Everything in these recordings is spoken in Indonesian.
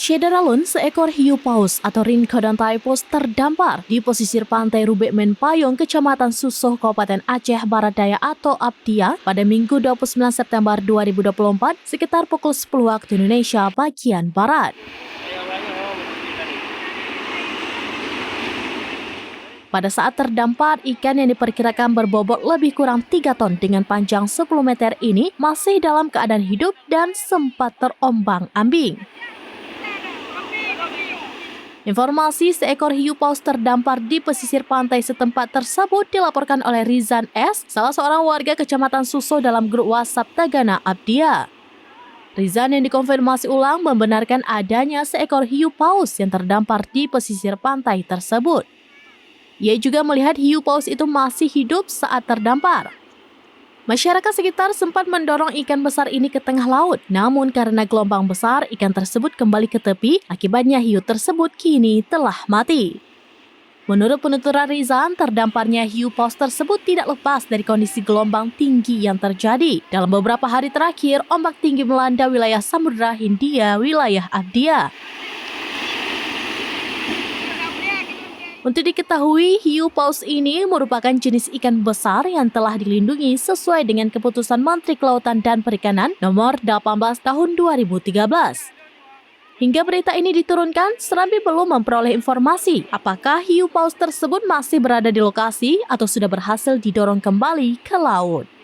Syederalun, seekor hiu paus atau Rhincodon typhus terdampar di pesisir pantai Rubek Menpayung, Kecamatan Susoh, Kabupaten Aceh Barat Daya atau Aptia pada Minggu 29 September 2024 sekitar pukul 10 waktu Indonesia bagian Barat. Pada saat terdampar, ikan yang diperkirakan berbobot lebih kurang 3 ton dengan panjang 10 meter ini masih dalam keadaan hidup dan sempat terombang-ambing. Informasi seekor hiu paus terdampar di pesisir pantai setempat tersebut dilaporkan oleh Rizan S., salah seorang warga Kecamatan Susoh dalam grup WhatsApp Tagana Aptia. Rizan yang dikonfirmasi ulang membenarkan adanya seekor hiu paus yang terdampar di pesisir pantai tersebut. Ia juga melihat hiu paus itu masih hidup saat terdampar. Masyarakat sekitar sempat mendorong ikan besar ini ke tengah laut, namun karena gelombang besar, ikan tersebut kembali ke tepi, akibatnya hiu tersebut kini telah mati. Menurut penuturan Rizan, terdamparnya hiu paus tersebut tidak lepas dari kondisi gelombang tinggi yang terjadi. Dalam beberapa hari terakhir, ombak tinggi melanda wilayah Samudra Hindia, wilayah Aptia. Untuk diketahui, hiu paus ini merupakan jenis ikan besar yang telah dilindungi sesuai dengan keputusan Menteri Kelautan dan Perikanan nomor 18 tahun 2013. Hingga berita ini diturunkan, Serambi belum memperoleh informasi apakah hiu paus tersebut masih berada di lokasi atau sudah berhasil didorong kembali ke laut.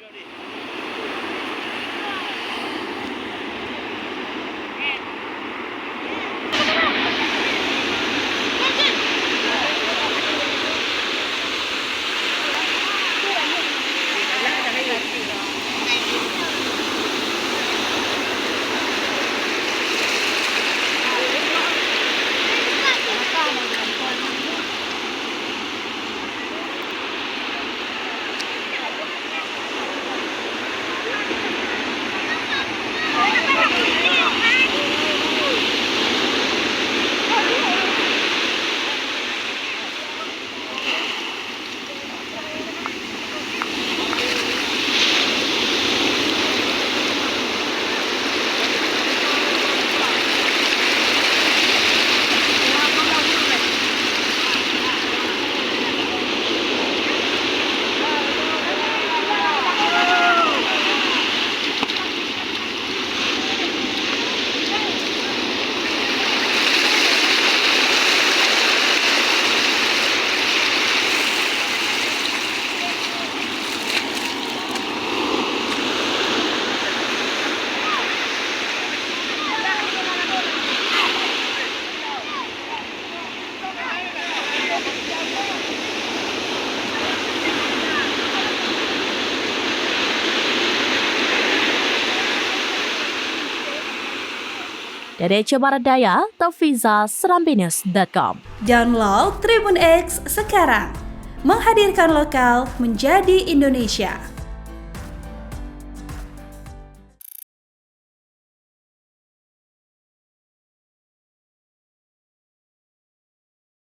Dari Aceh Barat Daya, Taufiza, SerambiNews.com. Download Tribun X sekarang, menghadirkan lokal menjadi Indonesia.